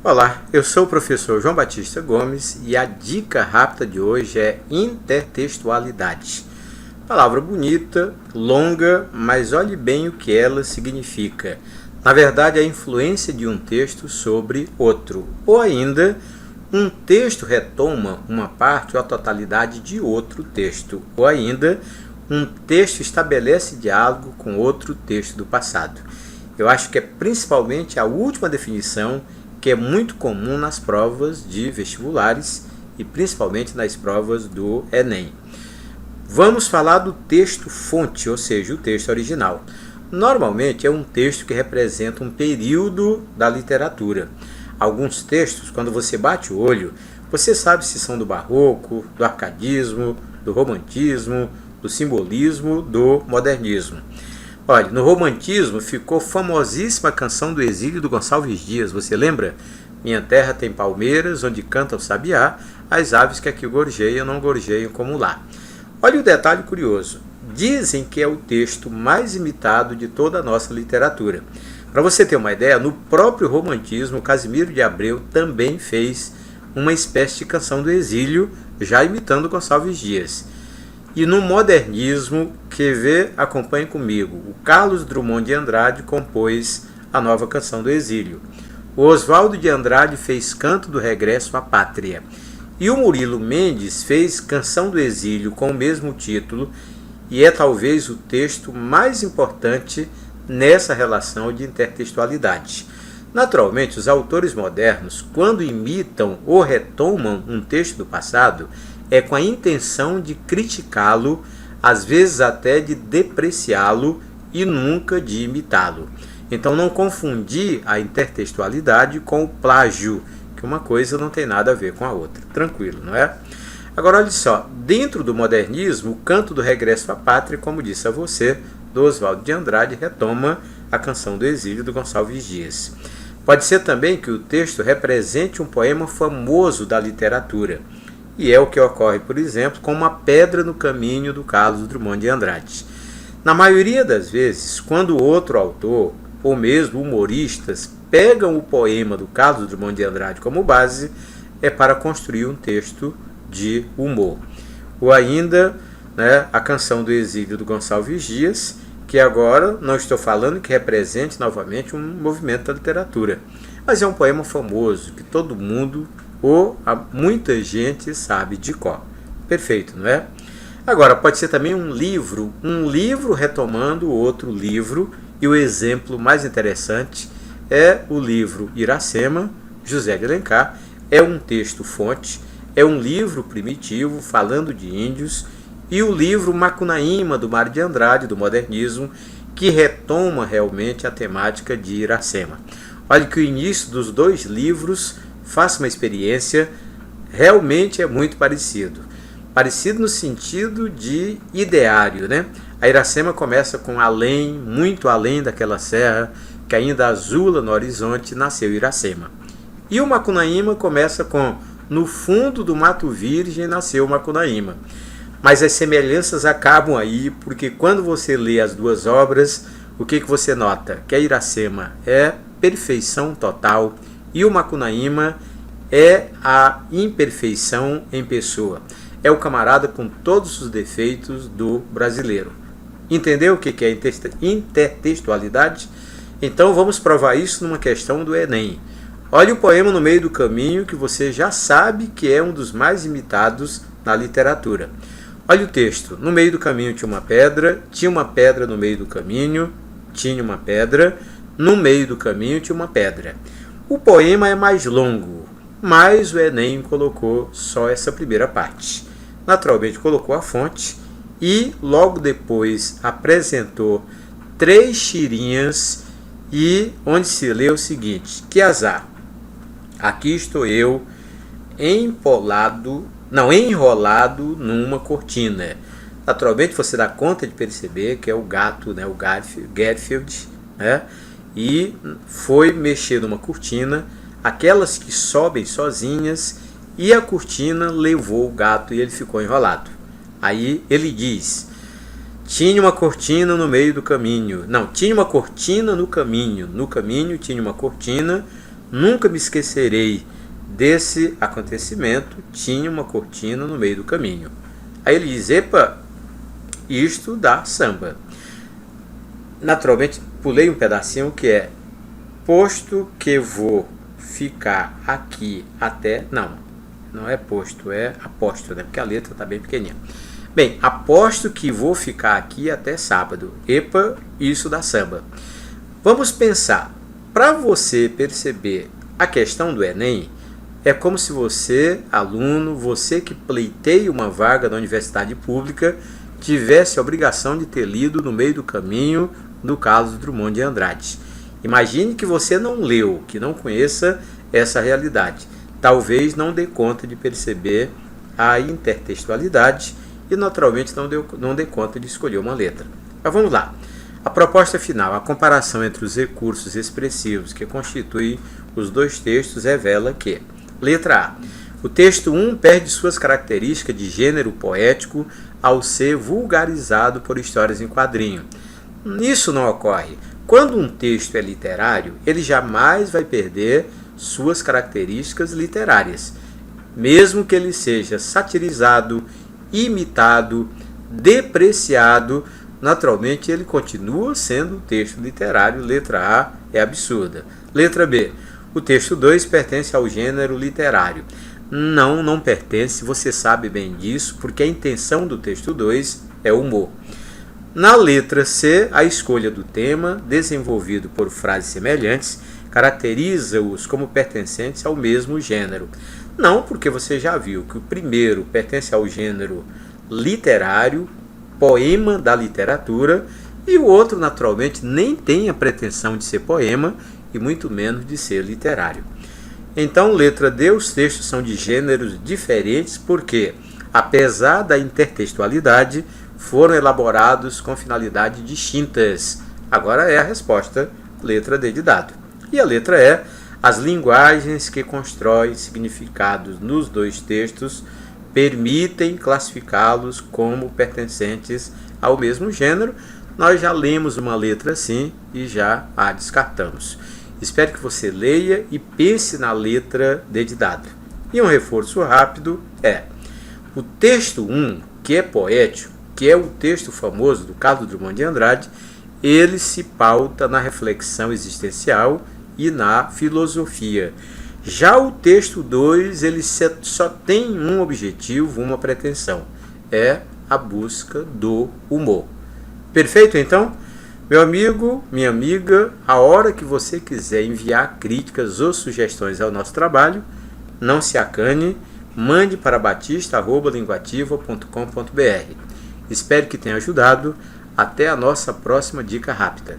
Olá, eu sou o professor João Batista Gomes e a dica rápida de hoje é intertextualidade. Palavra bonita, longa, mas olhe bem o que ela significa. Na verdade, a influência de um texto sobre outro, ou ainda, um texto retoma uma parte ou a totalidade de outro texto, ou ainda, um texto estabelece diálogo com outro texto do passado. Eu acho que é principalmente a última definição que é muito comum nas provas de vestibulares e principalmente nas provas do Enem. Vamos falar do texto fonte, ou seja, o texto original. Normalmente é um texto que representa um período da literatura. Alguns textos, quando você bate o olho, você sabe se são do barroco, do arcadismo, do romantismo, do simbolismo, do modernismo. Olha, no romantismo ficou famosíssima a canção do exílio do Gonçalves Dias, você lembra? Minha terra tem palmeiras, onde canta o sabiá, as aves que aqui gorjeiam não gorjeiam como lá. Olha o detalhe curioso, dizem que é o texto mais imitado de toda a nossa literatura. Para você ter uma ideia, no próprio romantismo, Casimiro de Abreu também fez uma espécie de canção do exílio, já imitando Gonçalves Dias. E no modernismo, quer ver, acompanhe comigo, o Carlos Drummond de Andrade compôs a nova canção do exílio. O Oswaldo de Andrade fez Canto do Regresso à Pátria. E o Murilo Mendes fez Canção do Exílio com o mesmo título, e é talvez o texto mais importante nessa relação de intertextualidade. Naturalmente, os autores modernos, quando imitam ou retomam um texto do passado, é com a intenção de criticá-lo, às vezes até de depreciá-lo e nunca de imitá-lo. Então não confundir a intertextualidade com o plágio, que uma coisa não tem nada a ver com a outra. Tranquilo, não é? Agora olha só, dentro do modernismo, o Canto do Regresso à Pátria, como disse a você, do Oswaldo de Andrade, retoma a canção do exílio do Gonçalves Dias. Pode ser também que o texto represente um poema famoso da literatura. E é o que ocorre, por exemplo, com Uma Pedra no Caminho, do Carlos Drummond de Andrade. Na maioria das vezes, quando outro autor, ou mesmo humoristas, pegam o poema do Carlos Drummond de Andrade como base, é para construir um texto de humor. Ou ainda, a canção do exílio do Gonçalves Dias, que agora não estou falando que represente novamente um movimento da literatura, mas é um poema famoso que todo mundo ou muita gente sabe de cor. Perfeito, não é? Agora, pode ser também um livro retomando outro livro, e o exemplo mais interessante é o livro Iracema, José de Alencar. É um texto fonte, é um livro primitivo falando de índios, e o livro Macunaíma, do Mário de Andrade, do modernismo, que retoma realmente a temática de Iracema. Olha que o início dos dois livros, faça uma experiência, realmente é muito parecido. Parecido no sentido de ideário, né? A Iracema começa com além, muito além daquela serra, que ainda azula no horizonte, nasceu Iracema. E o Macunaíma começa com no fundo do Mato Virgem nasceu Macunaíma. Mas as semelhanças acabam aí, porque quando você lê as duas obras, o que você nota? Que a Iracema é perfeição total, e o Macunaíma é a imperfeição em pessoa. É o camarada com todos os defeitos do brasileiro. Entendeu o que é intertextualidade? Então vamos provar isso numa questão do Enem. Olha o poema No Meio do Caminho, que você já sabe que é um dos mais imitados na literatura. Olha o texto. No meio do caminho tinha uma pedra no meio do caminho, tinha uma pedra, no meio do caminho tinha uma pedra. O poema é mais longo, mas o Enem colocou só essa primeira parte. Naturalmente colocou a fonte e logo depois apresentou 3 tirinhas e onde se lê o seguinte: que azar, aqui estou eu enrolado numa cortina. Naturalmente você dá conta de perceber que é o gato, o Garfield, e foi mexer numa cortina, aquelas que sobem sozinhas, e a cortina levou o gato e ele ficou enrolado. Aí ele diz: tinha uma cortina no meio do caminho. Não, tinha uma cortina no caminho. No caminho tinha uma cortina, Nunca me esquecerei desse acontecimento, tinha uma cortina no meio do caminho. Aí ele diz, epa, isto dá samba. Naturalmente, pulei um pedacinho que é, posto que vou ficar aqui até... Não é posto, é aposto, né? Porque a letra está bem pequenininha. Bem, aposto que vou ficar aqui até sábado. Epa, isso dá samba. Vamos pensar. Para você perceber a questão do Enem, é como se você, aluno, você que pleiteia uma vaga na universidade pública, tivesse a obrigação de ter lido No Meio do Caminho, do Carlos Drummond de Andrade. Imagine que você não leu, que não conheça essa realidade. Talvez não dê conta de perceber a intertextualidade e, naturalmente, não dê conta de escolher uma letra. Mas vamos lá. A proposta final, a comparação entre os recursos expressivos que constituem os dois textos revela que, letra A, o texto 1 perde suas características de gênero poético ao ser vulgarizado por histórias em quadrinho. Isso não ocorre. Quando um texto é literário, ele jamais vai perder suas características literárias, mesmo que ele seja satirizado, imitado, depreciado, naturalmente ele continua sendo um texto literário. Letra A é absurda. Letra B, o texto 2 pertence ao gênero literário. Não pertence, você sabe bem disso, porque a intenção do texto 2 é humor. Na letra C, a escolha do tema, desenvolvido por frases semelhantes, caracteriza-os como pertencentes ao mesmo gênero. Não, porque você já viu que o primeiro pertence ao gênero literário, poema da literatura, e o outro, naturalmente, nem tem a pretensão de ser poema e muito menos de ser literário. Então, letra D, os textos são de gêneros diferentes porque, apesar da intertextualidade, foram elaborados com finalidades distintas. Agora é a resposta, letra D de dado. E a letra E, as linguagens que constroem significados nos dois textos permitem classificá-los como pertencentes ao mesmo gênero. Nós já lemos uma letra assim e já a descartamos. Espero que você leia e pense na letra D de dado. E um reforço rápido é, o texto 1, que é poético, que é o texto famoso do Carlos Drummond de Andrade, ele se pauta na reflexão existencial e na filosofia. Já o texto 2, ele só tem um objetivo, uma pretensão, é a busca do humor. Perfeito, então? Meu amigo, minha amiga, a hora que você quiser enviar críticas ou sugestões ao nosso trabalho, não se acane, mande para batista@linguativa.com.br. Espero que tenha ajudado. Até a nossa próxima dica rápida.